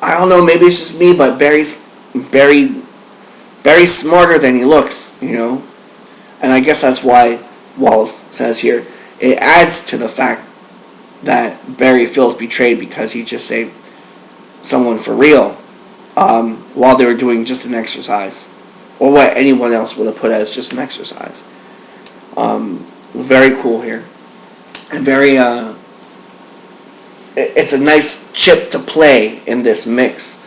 I don't know, maybe it's just me, but Barry's smarter than he looks, And I guess that's why Wallace says here, it adds to the fact that Barry feels betrayed because he just saved someone for real while they were doing just an exercise. Or what anyone else would have put as just an exercise. Very cool here. And very, it's a nice chip to play in this mix,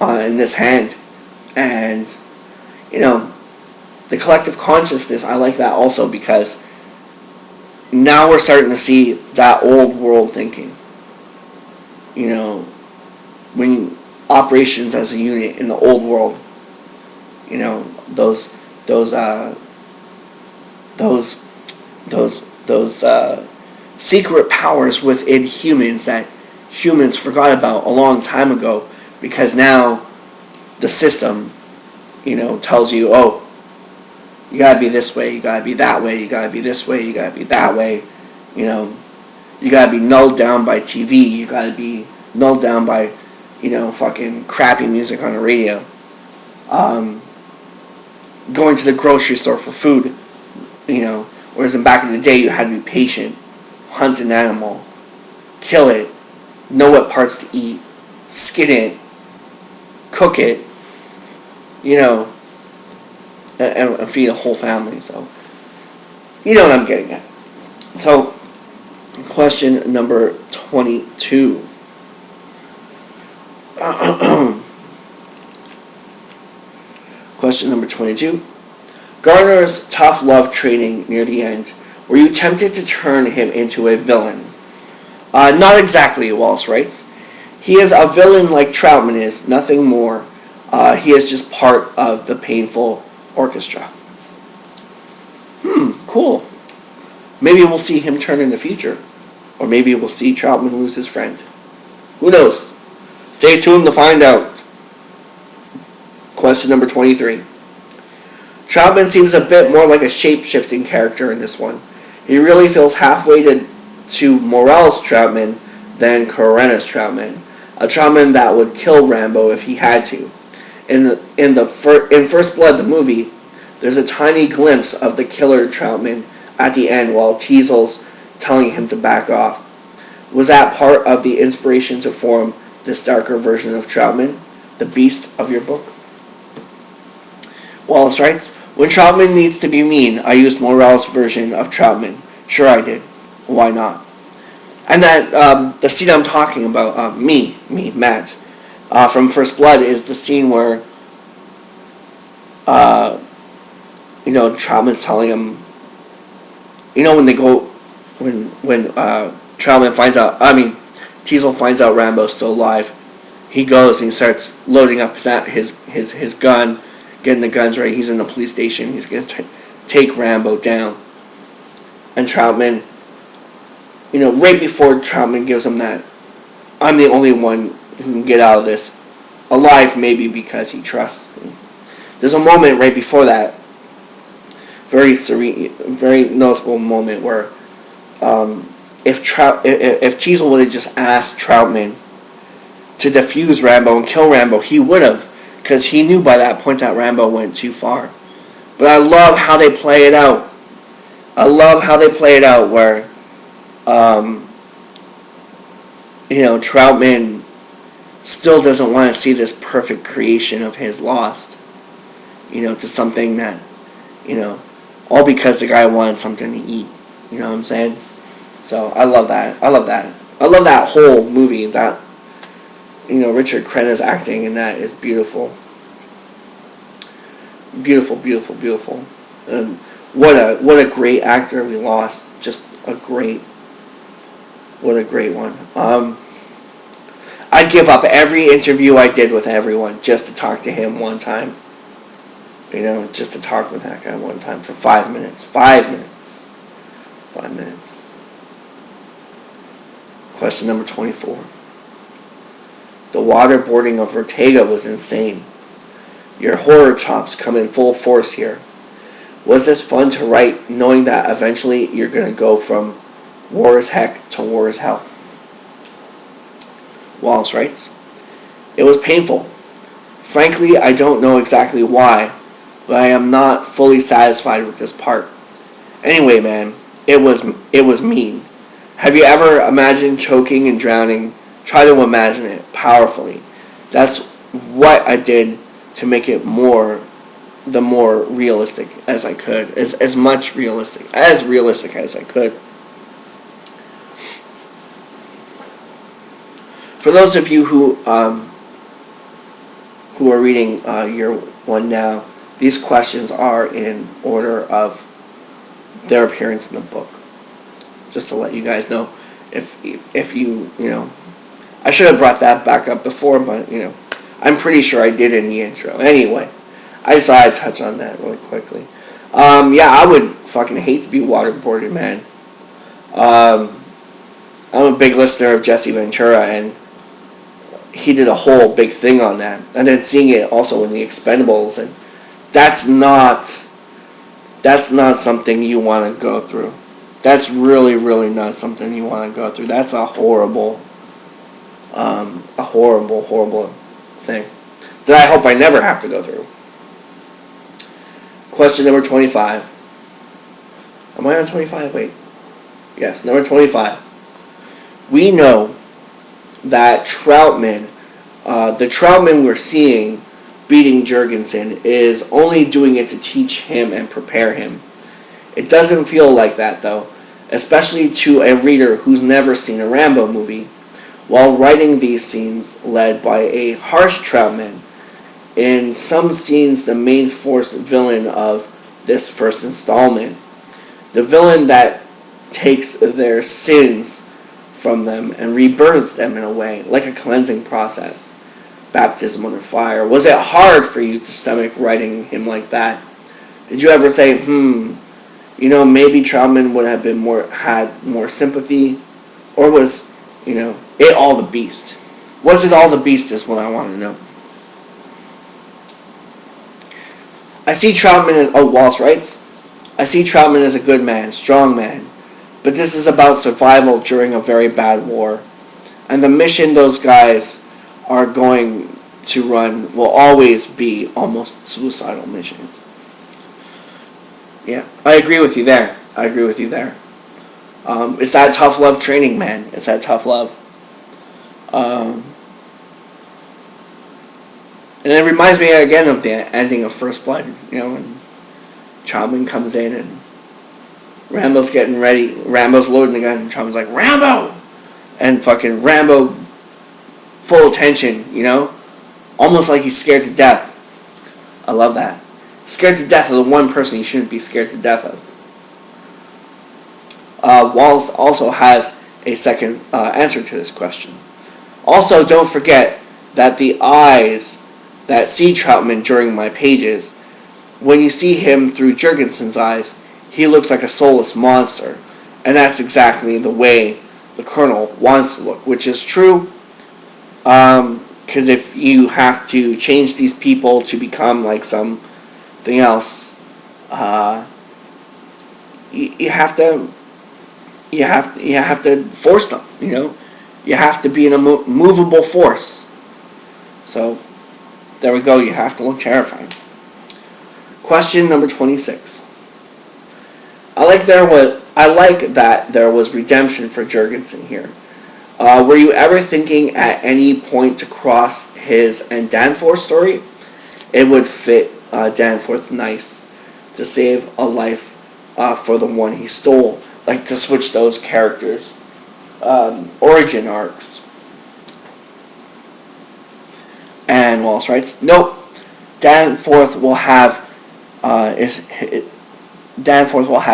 in this hand. And, the collective consciousness, I like that also because now we're starting to see that old world thinking. When operations as a unit in the old world, those secret powers within humans that humans forgot about a long time ago, because now the system, tells you, oh, you gotta be this way, you gotta be that way, you gotta be this way, you gotta be that way, you gotta be nulled down by TV, you gotta be nulled down by, fucking crappy music on the radio. Going to the grocery store for food, whereas back in the day you had to be patient, hunt an animal, kill it, know what parts to eat, skin it, cook it, and feed a whole family. So, you know what I'm getting at. So, question number 22. Question number 22. Garner's tough love training near the end. Were you tempted to turn him into a villain? Not exactly, Wallace writes. He is a villain like Troutman is, nothing more. He is just part of the painful orchestra. Cool. Maybe we'll see him turn in the future. Or maybe we'll see Troutman lose his friend. Who knows? Stay tuned to find out. Question number 23. Troutman seems a bit more like a shape-shifting character in this one. He really feels halfway to Morel's Troutman than Karena's Troutman. A Troutman that would kill Rambo if he had to. In First Blood, the movie, there's a tiny glimpse of the killer Troutman at the end while Teasel's telling him to back off. Was that part of the inspiration to form this darker version of Troutman, the beast of your book? Wallace writes, when Troutman needs to be mean, I used Morel's version of Troutman. Sure I did. Why not? And that, the scene I'm talking about, Matt, from First Blood is the scene where, Troutman's telling him, when they go, when Troutman finds out, Teasel finds out Rambo's still alive, he goes and he starts loading up his gun, getting the guns ready. He's in the police station. He's going to take Rambo down. And Troutman, right before Troutman gives him that, I'm the only one who can get out of this alive, maybe because he trusts me. There's a moment right before that, very serene, very noticeable moment where if Teasel would have just asked Troutman to defuse Rambo and kill Rambo, he would have, because he knew by that point that Rambo went too far. But I love how they play it out. Where, Troutman still doesn't want to see this perfect creation of his lost, to something that, all because the guy wanted something to eat. You know what I'm saying? So I love that. I love that whole movie. That, Richard Crenna's acting in that is beautiful. Beautiful, beautiful, beautiful. And what a great actor we lost. Just what a great one. I'd give up every interview I did with everyone just to talk to him one time. Just to talk with that guy one time for 5 minutes. 5 minutes. 5 minutes. Question number 24. The waterboarding of Ortega was insane. Your horror chops come in full force here. Was this fun to write, knowing that eventually you're going to go from war is heck to war is hell? Wallace writes, It was painful. Frankly, I don't know exactly why, but I am not fully satisfied with this part. Anyway, man, it was mean. Have you ever imagined choking and drowning? Try to imagine it powerfully. That's what I did to make it more realistic as I could, as realistic as I could. For those of you who are reading year one now, these questions are in order of their appearance in the book. Just to let you guys know, if you I should have brought that back up before, but I'm pretty sure I did in the intro. Anyway, I just thought I'd touch on that really quickly. Yeah, I would fucking hate to be waterboarded, man. I'm a big listener of Jesse Ventura, and he did a whole big thing on that. And then seeing it also in the Expendables, and that's not something you want to go through. That's really, really not something you want to go through. That's a horrible thing that I hope I never have to go through. Question number 25. Am I on 25? Wait. Yes, number 25. We know that Troutman, the Troutman we're seeing beating Jurgensen, is only doing it to teach him and prepare him. It doesn't feel like that, though, especially to a reader who's never seen a Rambo movie. While writing these scenes led by a harsh Troutman, in some scenes the main force villain of this first installment, the villain that takes their sins from them and rebirths them in a way, like a cleansing process. Baptism under fire. Was it hard for you to stomach writing him like that? Did you ever say, maybe Troutman would have been had more sympathy? Or was, it all the beast? Was it all the beast is what I want to know. I see Troutman as, Wallace writes, I see Troutman as a good man, strong man, but this is about survival during a very bad war. And the mission those guys are going to run will always be almost suicidal missions. Yeah, I agree with you there. It's that tough love training, man. It's that tough love. And it reminds me again of the ending of First Blood, when Troutman comes in and Rambo's getting ready, Rambo's loading the gun, and Troutman's like, Rambo! And fucking Rambo, full attention, almost like he's scared to death. I love that. Scared to death of the one person he shouldn't be scared to death of. Wallace also has a second answer to this question. Also, don't forget that the eyes that see Troutman during my pages, when you see him through Jurgensen's eyes, he looks like a soulless monster. And that's exactly the way the Colonel wants to look, which is true. Because if you have to change these people to become like something else, you have to force them. You have to be an immovable force. So there we go. You have to look terrifying. Question number 26. I like that there was redemption for Jurgensen here. Were you ever thinking at any point to cross his and Danforth's story? It would fit Danforth nice to save a life for the one he stole. Like to switch those characters' origin arcs. And Wallace writes, nope. Danforth will have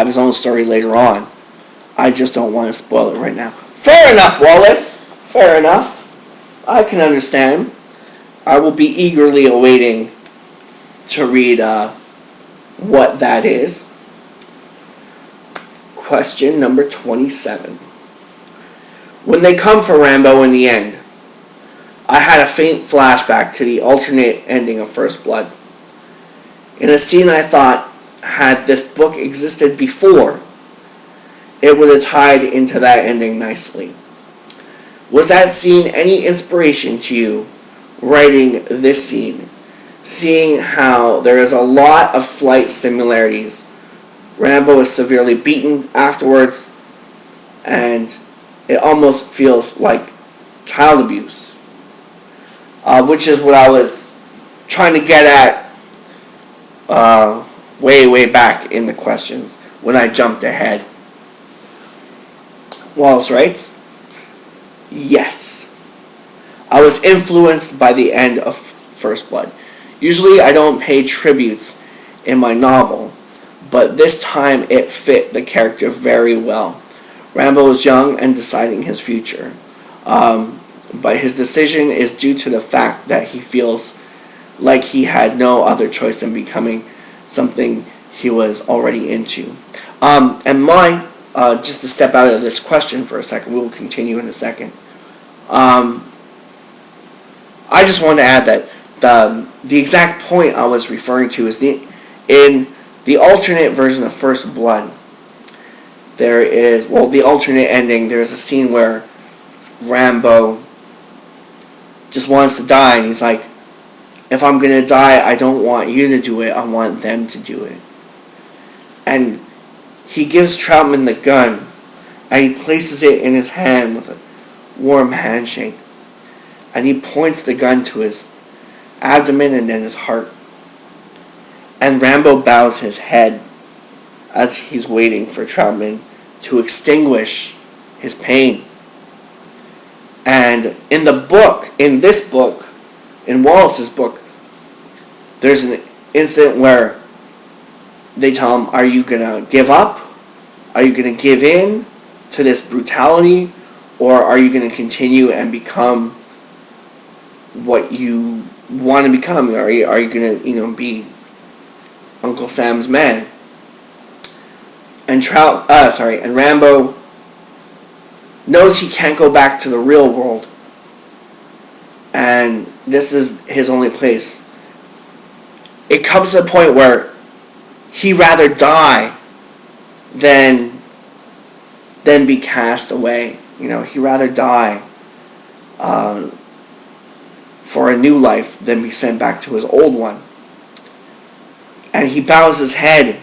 his own story later on. I just don't want to spoil it right now. Fair enough, Wallace. Fair enough. I can understand. I will be eagerly awaiting to read what that is. Question number 27. When they come for Rambo in the end, I had a faint flashback to the alternate ending of First Blood. In a scene I thought, had this book existed before, it would have tied into that ending nicely. Was that scene any inspiration to you writing this scene, seeing how there is a lot of slight similarities. Rambo is severely beaten afterwards, and it almost feels like child abuse, which is what I was trying to get at way back in the questions when I jumped ahead. Wallace writes, yes, I was influenced by the end of First Blood. Usually I don't pay tributes in my novel, but this time it fit the character very well. Rambo was young and deciding his future, but his decision is due to the fact that he feels like he had no other choice than becoming something he was already into. And my, just to step out of this question for a second, we will continue in a second. I just want to add that the exact point I was referring to is in the alternate version of First Blood, there is, the alternate ending, there's a scene where Rambo just wants to die, and he's like, if I'm going to die, I don't want you to do it, I want them to do it. And he gives Troutman the gun, and he places it in his hand with a warm handshake. And he points the gun to his abdomen and then his heart. And Rambo bows his head as he's waiting for Troutman to extinguish his pain. And in the book, in this book, in Wallace's book, there's an incident where they tell him, are you going to give up? Are you going to give in to this brutality? Or are you going to continue and become what you want to become? Are you going to, be Uncle Sam's man? And and Rambo knows he can't go back to the real world, and this is his only place. It comes to a point where he'd rather die than be cast away. He'd rather die for a new life than be sent back to his old one. And he bows his head,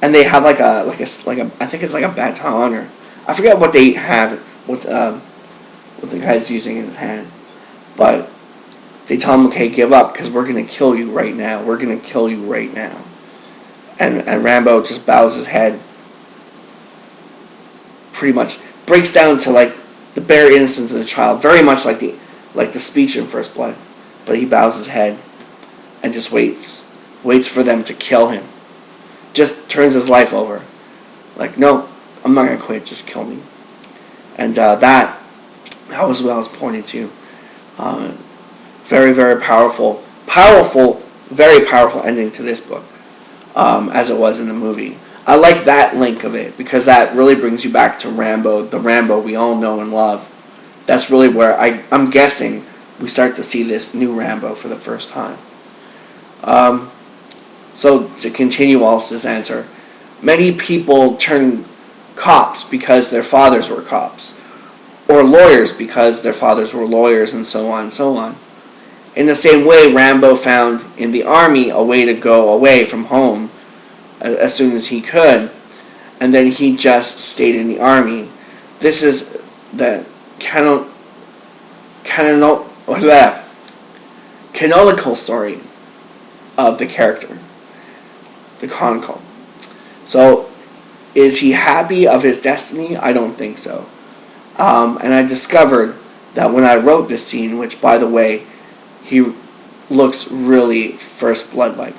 and they have like a I think it's like a baton, or I forget what they have, what the guy's using in his hand, but they tell him, okay, give up, because we're going to kill you right now. We're going to kill you right now. And Rambo just bows his head, pretty much breaks down to like the bare innocence of the child, very much like the speech in First Blood. But he bows his head and just waits for them to kill him. Just turns his life over. Like, no, I'm not going to quit, just kill me. And that was what I was pointing to. Very, very powerful, very powerful ending to this book, as it was in the movie. I like that link of it, because that really brings you back to Rambo, the Rambo we all know and love. That's really where I'm guessing we start to see this new Rambo for the first time. So to continue Wallace's answer, many people turn cops because their fathers were cops, or lawyers because their fathers were lawyers, and so on and so on. In the same way, Rambo found in the army a way to go away from home as soon as he could, and then he just stayed in the army. This is the canonical story of the character, the chronicle. So, is he happy of his destiny? I don't think so. And I discovered that when I wrote this scene, which, by the way, he looks really First Blood-like.